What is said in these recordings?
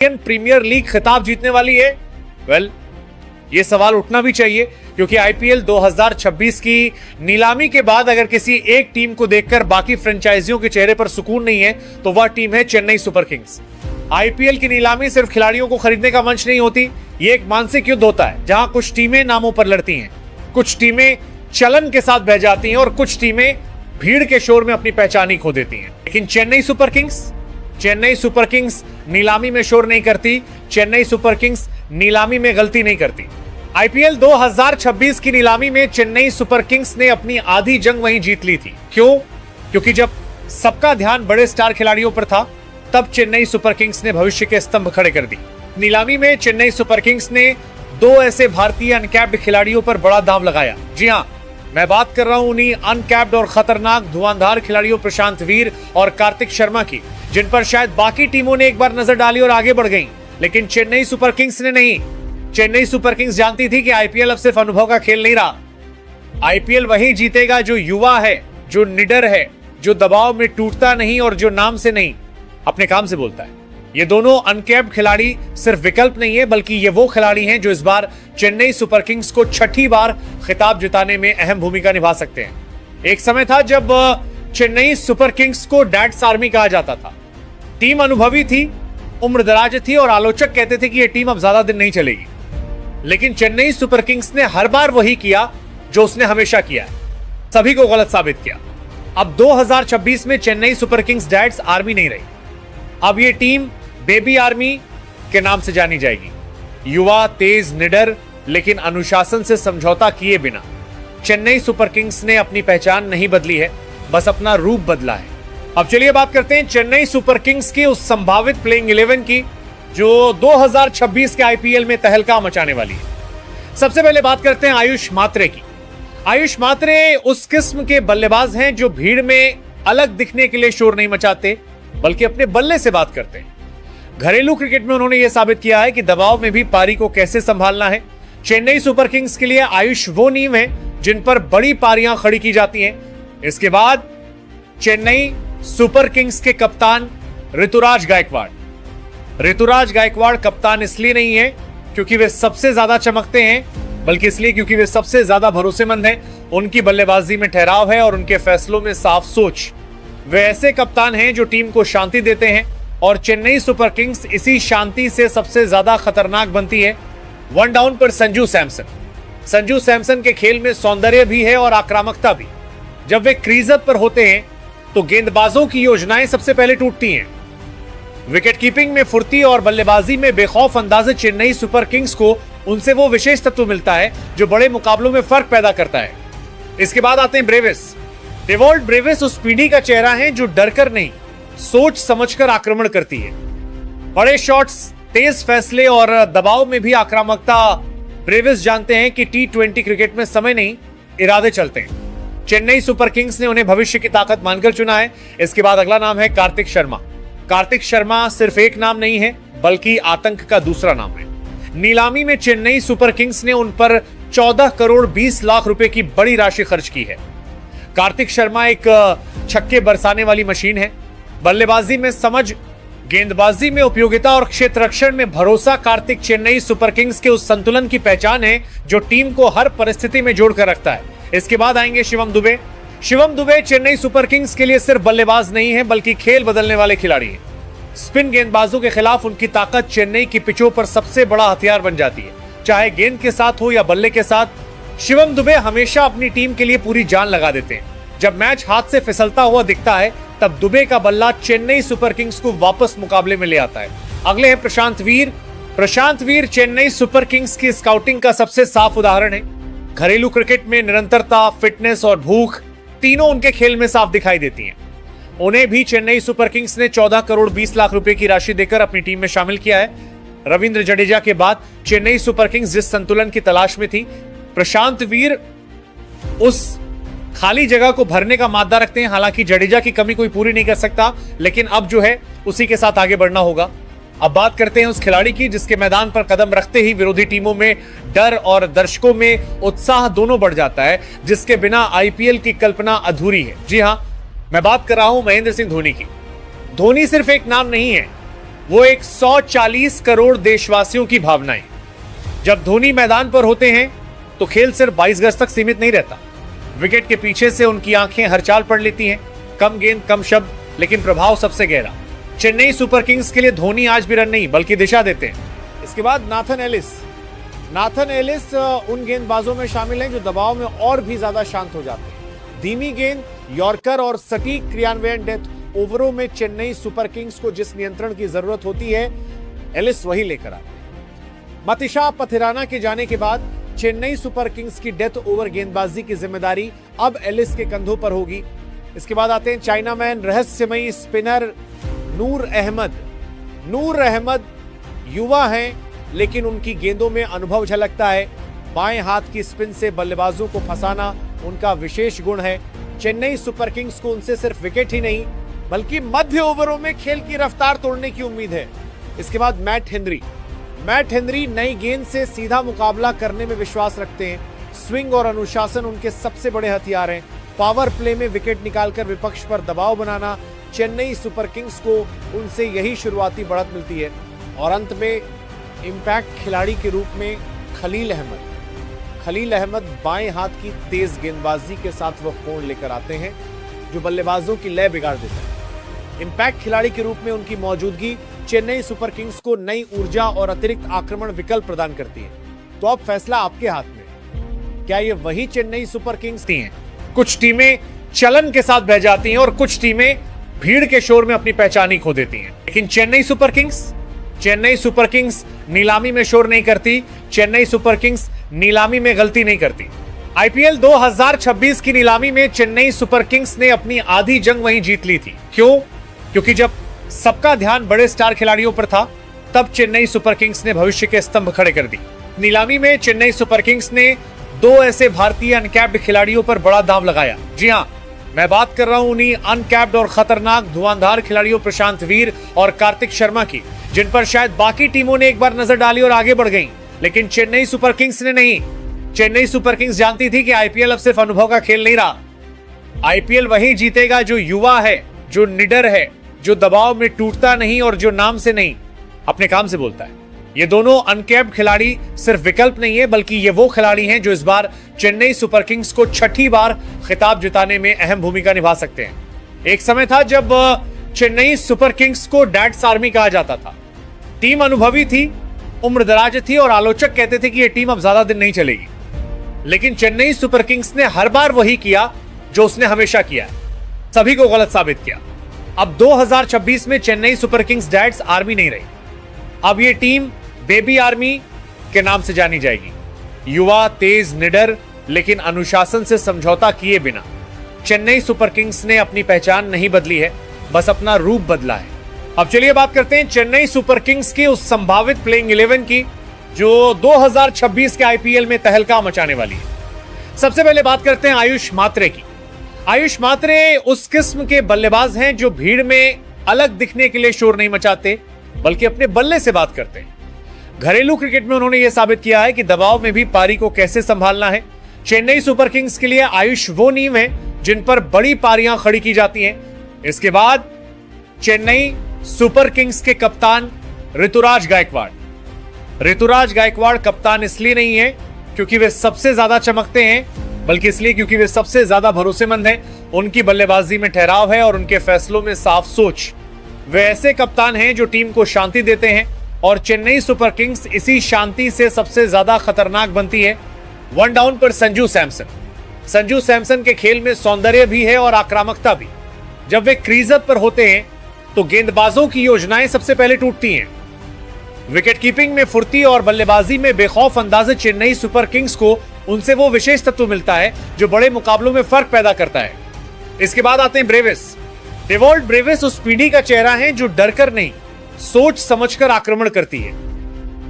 Indian premiere league खिताब जीतने वाली है? ये सवाल उठना भी चाहिए, क्योंकि आईपीएल 2026 की नीलामी के बाद अगर किसी एक टीम को देखकर बाकी फ्रेंचाइजियों के चेहरे पर सुकून नहीं है तो वह टीम है चेन्नई सुपर किंग्स। आईपीएल की नीलामी सिर्फ खिलाड़ियों को खरीदने का मंच नहीं होती, ये एक मानसिक युद्ध होता है जहां कुछ टीमें नामों पर लड़ती हैं, कुछ टीमें चलन के साथ बह जाती हैं और कुछ टीमें भीड़ के शोर में अपनी पहचान ही खो देती हैं। लेकिन चेन्नई सुपर किंग्स नीलामी में शोर नहीं करती, चेन्नई सुपर किंग्स नीलामी में गलती नहीं करती। आईपीएल 2026 की नीलामी में चेन्नई सुपर किंग्स ने अपनी आधी जंग वहीं जीत ली थी। क्यों? क्योंकि जब सबका ध्यान बड़े स्टार खिलाड़ियों पर था, तब चेन्नई सुपर किंग्स ने भविष्य के स्तंभ खड़े कर दी। नीलामी में चेन्नई सुपर किंग्स ने दो ऐसे भारतीय अनकैप्ड खिलाड़ियों पर बड़ा दांव लगाया। जी हां, मैं बात कर रहा हूं उन्हीं अनकैप्ड और खतरनाक धुआंधार खिलाड़ियों प्रशांत वीर और कार्तिक शर्मा की, जिन पर शायद बाकी टीमों ने एक बार नजर डाली और आगे बढ़ गई, लेकिन चेन्नई सुपर किंग्स ने नहीं। चेन्नई सुपर किंग्स जानती थी कि आईपीएल अब सिर्फ अनुभव का खेल नहीं रहा। आईपीएल वही जीतेगा जो युवा है, जो निडर है, जो दबाव में टूटता नहीं और जो नाम से नहीं अपने काम से बोलता है। ये दोनों अनकैप्ड खिलाड़ी सिर्फ विकल्प नहीं है, बल्कि ये वो खिलाड़ी हैं जो इस बार चेन्नई सुपर किंग्स को छठी बार खिताब जिताने में अहम भूमिका निभा सकते हैं। एक समय था जब चेन्नई सुपर किंग्स को डैड्स आर्मी कहा जाता था। टीम अनुभवी थी, उम्र दराज थी और आलोचक कहते थे कि यह टीम अब ज्यादा दिन नहीं चलेगी। लेकिन चेन्नई सुपर किंग्स ने हर बार वही किया जो उसने हमेशा किया है, सभी को गलत साबित किया। अब 2026 में Chennai super kings dad's army नहीं रही, अब ये टीम बेबी आर्मी के नाम से जानी जाएगी। युवा, तेज, निडर, लेकिन अनुशासन से समझौता किए बिना चेन्नई सुपर किंग्स ने अपनी पहचान नहीं बदली है, बस अपना रूप बदला है। अब चलिए बात करते हैं चेन्नई सुपर किंग्स की उस संभावित प्लेइंग 11 की जो 2026 के आईपीएल में तहलका मचाने वाली है। सबसे पहले बात करते हैं आयुष मात्रे की। आयुष मात्रे उस किस्म के बल्लेबाज हैं जो भीड़ में अलग दिखने के लिए शोर नहीं मचाते, बल्कि अपने बल्ले से बात करते हैं। घरेलू क्रिकेट में उन्होंने यह साबित किया है कि दबाव में भी पारी को कैसे संभालना है। चेन्नई सुपर किंग्स के लिए आयुष वो नींव है जिन पर बड़ी पारियां खड़ी की जाती हैं। इसके बाद चेन्नई सुपर किंग्स के कप्तान ऋतुराज गायकवाड़ कप्तान इसलिए नहीं है क्योंकि वे सबसे ज्यादा चमकते हैं, बल्कि इसलिए क्योंकि वे सबसे ज्यादा भरोसेमंद हैं। उनकी बल्लेबाजी में ठहराव है और उनके फैसलों में साफ सोच। वे ऐसे कप्तान हैं जो टीम को शांति देते हैं और चेन्नई सुपर किंग्स इसी शांति से सबसे ज्यादा खतरनाक बनती है। वन डाउन पर संजू सैमसन के खेल में सौंदर्य भी है और आक्रामकता भी। जब वे क्रीजत पर होते हैं तो गेंदबाजों की योजनाएं सबसे पहले टूटती हैं। विकेट कीपिंग में फुर्ती और बल्लेबाजी में बेखौफ अंदाज चेन्नई सुपर किंग्स को उनसे वो विशेष तत्व मिलता है जो बड़े मुकाबलों में फर्क पैदा करता है। इसके बाद आते हैं डेवॉल्ट ब्रेविस उस पीढ़ी का चेहरा है जो डरकर नहीं, सोच समझकर आक्रमण करती है। बड़े शॉट्स, तेज फैसले और दबाव में भी आक्रामकता। ब्रेविस जानते हैं कि T20 क्रिकेट में समय नहीं, इरादे चलते हैं। चेन्नई सुपर किंग्स ने उन्हें भविष्य की ताकत मानकर चुना है। इसके बाद अगला नाम है कार्तिक शर्मा सिर्फ एक नाम नहीं है, बल्कि आतंक का दूसरा नाम है। नीलामी में चेन्नई सुपर किंग्स ने उन पर 14 करोड़ 20 लाख रुपए की बड़ी राशि खर्च की है। कार्तिक शर्मा एक छक्के बरसाने वाली मशीन है। बल्लेबाजी में समझ, गेंदबाजी में उपयोगिता और क्षेत्र रक्षण में भरोसा कार्तिक चेन्नई सुपर किंग्स के उस संतुलन की पहचान है जो टीम को हर परिस्थिति में जोड़कर रखता है। इसके बाद आएंगे शिवम दुबे चेन्नई सुपर किंग्स के लिए सिर्फ बल्लेबाज नहीं है, बल्कि खेल बदलने वाले खिलाड़ी हैं। स्पिन गेंदबाजों के खिलाफ उनकी ताकत चेन्नई की पिचों पर सबसे बड़ा हथियार बन जाती है, चाहे गेंद के साथ हो या बल्ले के साथ। शिवम दुबे हमेशा अपनी टीम के लिए पूरी जान लगा देते हैं। जब मैच हाथ से फिसलता हुआ दिखता है, तब दुबे का बल्ला चेन्नई सुपर किंग्स को वापस मुकाबले में ले आता है। अगले हैं प्रशांत वीर चेन्नई सुपर किंग्स की स्काउटिंग का सबसे साफ उदाहरण है। घरेलू क्रिकेट में निरंतरता, फिटनेस और भूख तीनों उनके खेल में साफ दिखाई देती हैं। उन्हें भी चेन्नई सुपर किंग्स ने 14 करोड़ 20 लाख रुपए की राशि देकर अपनी टीम में शामिल किया है। रविंद्र जडेजा के बाद चेन्नई सुपर किंग्स जिस संतुलन की तलाश में थी, प्रशांत वीर उस खाली जगह को भरने का मादा रखते हैं। हालांकि जडेजा की कमी कोई पूरी नहीं कर सकता, लेकिन अब जो है उसी के साथ आगे बढ़ना होगा। अब बात करते हैं उस खिलाड़ी की जिसके मैदान पर कदम रखते ही विरोधी टीमों में डर और दर्शकों में उत्साह दोनों बढ़ जाता है, जिसके बिना आईपीएल की कल्पना अधूरी है। जी हां, मैं बात कर रहा हूं महेंद्र सिंह धोनी की। धोनी सिर्फ एक नाम नहीं है, वो 140 करोड़ देशवासियों की भावनाएं। जब धोनी मैदान पर होते हैं तो खेल सिर्फ 22 गज तक सीमित नहीं रहता। विकेट के पीछे से उनकी आंखें हर चाल पढ़ लेती हैं। कम गेंद, कम शब्द, लेकिन प्रभाव सबसे गहरा। चेन्नई सुपर किंग्स के लिए धोनी आज भी रन नहीं बल्कि दिशा देते हैं। इसके बाद नाथन एलिस उन गेंदबाजों में शामिल हैं जो दबाव में और भी ज्यादा शांत हो जाते हैं। धीमी गेंद, यॉर्कर और सटीक क्रियान्वयन डेथ ओवरों में चेन्नई सुपर किंग्स को जिस नियंत्रण की जरूरत होती है, एलिस वही लेकर आते हैं। मतिशा पथिराना के जाने के बाद चेन्नई सुपर किंग्स की डेथ ओवर गेंदबाजी की जिम्मेदारी अब एलिस के कंधों पर होगी। इसके बाद आते हैं चाइनामैन रहस्यमयी स्पिनर नूर अहमद युवा हैं, लेकिन उनकी गेंदों में अनुभव झलकता है। बाएं हाथ की स्पिन से बल्लेबाजों को फंसाना उनका विशेष गुण है। चेन्नई सुपर किंग्स को उनसे सिर्फ विकेट ही नहीं बल्कि मध्य ओवरों में खेल की रफ्तार तोड़ने की उम्मीद है। इसके बाद मैट हेनरी नई गेंद से सीधा मुकाबला करने में विश्वास रखते हैं। स्विंग और अनुशासन उनके सबसे बड़े हथियार हैं। पावर प्ले में विकेट निकालकर विपक्ष पर दबाव बनाना चेन्नई सुपर किंग्स को उनसे यही शुरुआती बढ़त मिलती है। और अंत में इंपैक्ट खिलाड़ी के रूप में खलील अहमद बाएं हाथ की तेज गेंदबाजी के साथ वह कोण लेकर आते हैं जो बल्लेबाजों की लय बिगाड़ देता है। इंपैक्ट खिलाड़ी के रूप में उनकी मौजूदगी चेन्नई सुपर किंग्स को नई ऊर्जा और अतिरिक्त आक्रमण विकल्प प्रदान करती है। तो अब फैसला आपके हाथ में। क्या ये वही चेन्नई सुपर किंग्स थी हैं? कुछ टीमें चलन के साथ बह जाती हैं और कुछ टीमें भीड़ के शोर में अपनी पहचान ही खो देती हैं। लेकिन चेन्नई सुपर किंग्स नीलामी में शोर नहीं करती। चेन्नई सुपर किंग्स नीलामी में गलती नहीं करती। आईपीएल 2026 की नीलामी में चेन्नई सुपर किंग्स ने अपनी आधी जंग वहीं जीत ली थी। क्यों? क्योंकि जब सबका ध्यान बड़े स्टार खिलाड़ियों पर था, तब चेन्नई सुपर किंग्स ने भविष्य के स्तंभ खड़े कर दी। नीलामी में चेन्नई सुपर किंग्स ने 2 ऐसे भारतीय अनकैप्ड खिलाड़ियों पर बड़ा दांव लगाया। जी हां, मैं बात कर रहा हूं उन्हीं अनकैप्ड और खतरनाक धुआंधार खिलाड़ियों प्रशांत वीर और कार्तिक शर्मा की, जिन पर शायद बाकी टीमों ने एक बार नजर डाली और आगे बढ़ गई, लेकिन चेन्नई सुपर किंग्स ने नहीं। चेन्नई सुपर किंग्स जानती थी कि आईपीएल अब सिर्फ अनुभव का खेल नहीं रहा। आईपीएल वही जीतेगा जो युवा है, जो निडर है, जो दबाव में टूटता नहीं और जो नाम से नहीं अपने काम से बोलता है। ये दोनों अनकैप्ड खिलाड़ी सिर्फ विकल्प नहीं है, बल्कि ये वो खिलाड़ी हैं जो इस बार चेन्नई सुपर किंग्स को 6ठी बार खिताब जिताने में अहम भूमिका निभा सकते हैं। एक समय था जब चेन्नई सुपर किंग्स को डैड्स आर्मी कहा जाता था। टीम अनुभवी थी, उम्रदराज थी और आलोचक कहते थे कि यह टीम अब ज्यादा दिन नहीं चलेगी। लेकिन चेन्नई सुपर किंग्स ने हर बार वही किया जो उसने हमेशा किया, सभी को गलत साबित किया। अब 2026 में Chennai super kings dad's army नहीं रही। अब यह टीम बेबी आर्मी के नाम से जानी जाएगी। युवा, तेज, निडर, लेकिन अनुशासन से समझौता किए बिना। चेन्नई सुपर किंग्स ने अपनी पहचान नहीं बदली है, बस अपना रूप बदला है। अब चलिए बात करते हैं चेन्नई सुपर किंग्स की उस संभावित प्लेइंग 11 की जो 2026 के आईपीएल में तहलका मचाने वाली है। सबसे पहले बात करते हैं आयुष मात्रे की। आयुष मात्रे उस किस्म के बल्लेबाज हैं जो भीड़ में अलग दिखने के लिए शोर नहीं मचाते, बल्कि अपने बल्ले से बात करते हैं। घरेलू क्रिकेट में उन्होंने यह साबित किया है कि दबाव में भी पारी को कैसे संभालना है। चेन्नई सुपर किंग्स के लिए आयुष वो नींव है जिन पर बड़ी पारियां खड़ी की जाती हैं। इसके बाद चेन्नई सुपर किंग्स के कप्तान ऋतुराज गायकवाड़ कप्तान इसलिए नहीं है क्योंकि वे सबसे ज्यादा चमकते हैं, बल्कि इसलिए क्योंकि वे सबसे ज्यादा भरोसेमंद हैं। उनकी बल्लेबाजी में ठहराव है और उनके फैसलों में साफ सोच। वे ऐसे कप्तान हैं जो टीम को शांति देते हैं और चेन्नई सुपर किंग्स इसी शांति से सबसे ज्यादा खतरनाक बनती है। 1 डाउन पर संजू सैमसन के खेल में सौंदर्य भी है और आक्रामकता भी। जब वे क्रीजत पर होते हैं तो गेंदबाजों की योजनाएं सबसे पहले टूटती हैं। विकेट कीपिंग में फुर्ती और बल्लेबाजी में बेखौफ अंदाज चेन्नई सुपर किंग्स को उनसे वो विशेष तत्व मिलता है जो बड़े मुकाबलों में फर्क पैदा करता है। इसके बाद आते हैं डेवॉल्ट ब्रेविस उस पीढ़ी का चेहरा है जो डरकर नहीं, सोच समझकर आक्रमण करती है।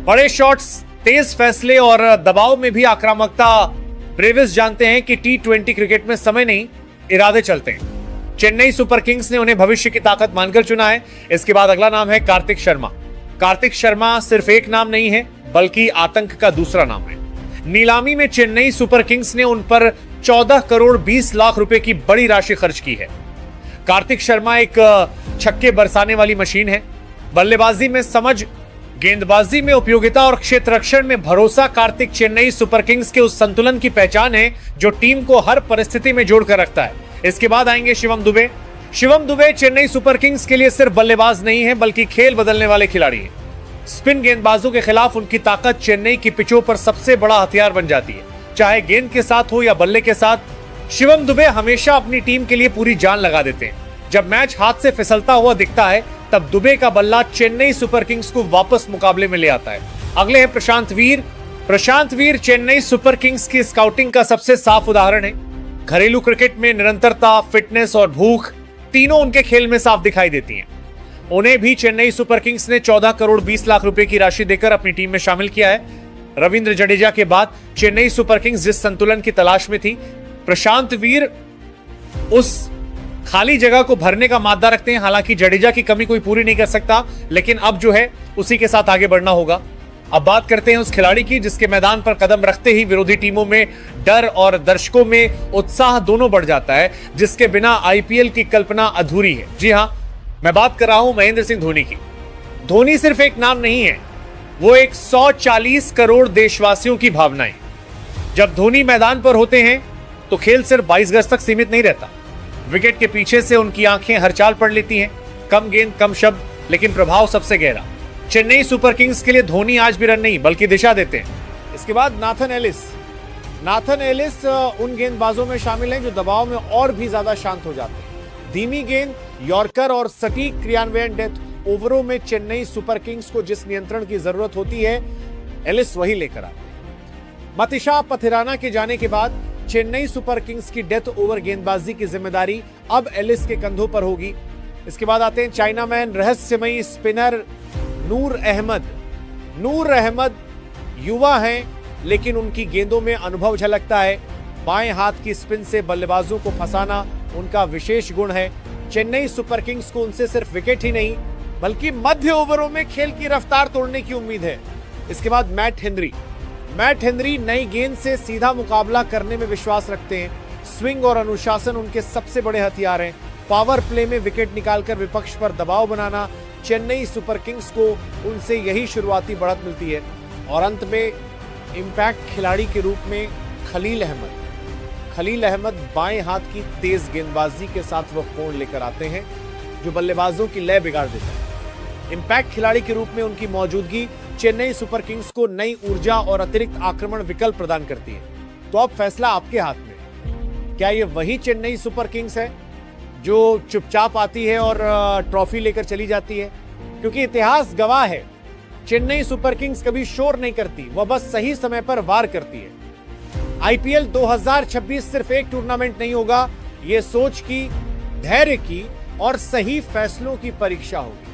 बड़े शॉट्स, तेज फैसले और दबाव में भी आक्रामकता। ब्रेविस जानते हैं कि T20 क्रिकेट में समय नहीं, इरादे चलते हैं। चेन्नई सुपर किंग्स ने उन्हें भविष्य की ताकत मानकर चुना है। इसके बाद अगला नाम है कार्तिक शर्मा सिर्फ एक नाम नहीं है, बल्कि आतंक का दूसरा नाम है। नीलामी में चेन्नई सुपर किंग्स ने उन पर 14 करोड़ 20 लाख रुपए की बड़ी राशि खर्च की है। कार्तिक शर्मा एक छक्के बरसाने वाली मशीन है। बल्लेबाजी में समझ, गेंदबाजी में उपयोगिता और क्षेत्र रक्षण में भरोसा कार्तिक चेन्नई सुपर किंग्स के उस संतुलन की पहचान है जो टीम को हर परिस्थिति में जोड़कर रखता है। इसके बाद आएंगे शिवम दुबे। शिवम दुबे चेन्नई सुपर किंग्स के लिए सिर्फ बल्लेबाज नहीं है बल्कि खेल बदलने वाले खिलाड़ी हैं। स्पिन गेंदबाजों के खिलाफ उनकी ताकत चेन्नई की पिचों पर सबसे बड़ा हथियार बन जाती है, चाहे गेंद के साथ हो या बल्ले के साथ। शिवम दुबे हमेशा अपनी टीम के लिए पूरी जान लगा देते हैं। जब मैच हाथ से फिसलता हुआ दिखता है तब दुबे का बल्ला चेन्नई सुपर किंग्स को वापस मुकाबले में ले आता है। अगले हैं प्रशांत वीर। प्रशांत वीर चेन्नई सुपर किंग्स की स्काउटिंग का सबसे साफ उदाहरण है। घरेलू क्रिकेट में निरंतरता, फिटनेस और भूख तीनों उनके खेल में साफ दिखाई देती हैं। उन्हें भी चेन्नई सुपर किंग्स ने 14 करोड़ 20 लाख रुपए की राशि देकर अपनी टीम में शामिल किया है। रविंद्र जडेजा के बाद चेन्नई सुपर किंग्स जिस संतुलन की तलाश में थी, प्रशांत वीर उस खाली जगह को भरने का मादा रखते हैं। हालांकि जडेजा की कमी कोई पूरी नहीं कर सकता, लेकिन अब जो है उसी के साथ आगे बढ़ना होगा। अब बात करते हैं उस खिलाड़ी की जिसके मैदान पर कदम रखते ही विरोधी टीमों में डर और दर्शकों में उत्साह दोनों बढ़ जाता है, जिसके बिना आईपीएल की कल्पना अधूरी है। जी हां, मैं बात कर रहा हूं महेंद्र सिंह धोनी की। धोनी सिर्फ एक नाम नहीं है, वो एक 140 करोड़ देशवासियों की भावनाएं। जब धोनी मैदान पर होते हैं तो खेल सिर्फ 22 गज तक सीमित नहीं रहता। विकेट के पीछे से उनकी आंखें हर चाल पढ़ लेती हैं। कम गेंद, कम शब्द, लेकिन प्रभाव सबसे गहरा। चेन्नई सुपर किंग्स के लिए धोनी आज भी रन नहीं बल्कि दिशा देते हैं। इसके बाद नाथन एलिस। नाथन एलिस उन गेंदबाजों में शामिल हैं जो दबाव में और भी ज्यादा शांत हो जाते हैं। धीमी गेंद, यॉर्कर और सटीक क्रियान्वयन डेथ ओवरों में चेन्नई सुपर किंग्स को जिस नियंत्रण की जरूरत होती है, एलिस वही लेकर आते हैं। मतिशा पथिराना के जाने के बाद चेन्नई सुपर किंग्स की डेथ ओवर गेंदबाजी की जिम्मेदारी अब एलिस के कंधों पर होगी। इसके बाद आते हैं चाइनामैन, रहस्यमयी स्पिनर नूर अहमद। नूर अहमद युवा हैं लेकिन उनकी गेंदों में अनुभव झलकता है। बाएं हाथ की स्पिन से बल्लेबाजों को फंसाना उनका विशेष गुण है। चेन्नई सुपर किंग्स को उनसे सिर्फ विकेट ही नहीं बल्कि मध्य ओवरों में खेल की रफ्तार तोड़ने की उम्मीद है। इसके बाद मैट हेनरी। मैट हेनरी नई गेंद से सीधा मुकाबला करने में विश्वास रखते हैं। स्विंग और अनुशासन उनके सबसे बड़े हथियार हैं। पावर प्ले में विकेट निकालकर विपक्ष पर दबाव बनाना चेन्नई सुपर किंग्स को उनसे यही शुरुआती बढ़त मिलती है। और अंत में इंपैक्ट खिलाड़ी के रूप में खलील अहमद। खलील अहमद बाएं हाथ की तेज गेंदबाजी के साथ वह कोण लेकर आते हैं जो बल्लेबाजों की लय बिगाड़ देता है। इंपैक्ट खिलाड़ी के रूप में उनकी मौजूदगी चेन्नई सुपर किंग्स को नई ऊर्जा और अतिरिक्त आक्रमण विकल्प प्रदान करती है। तो अब फैसला आपके हाथ में। क्या यह वही चेन्नई सुपर किंग्स है जो चुपचाप आती है और ट्रॉफी लेकर चली जाती है? क्योंकि इतिहास गवाह है, चेन्नई सुपर किंग्स कभी शोर नहीं करती, वह बस सही समय पर वार करती है। आईपीएल 2026 सिर्फ एक टूर्नामेंट नहीं होगा, यह सोच की, धैर्य की और सही फैसलों की परीक्षा होगी।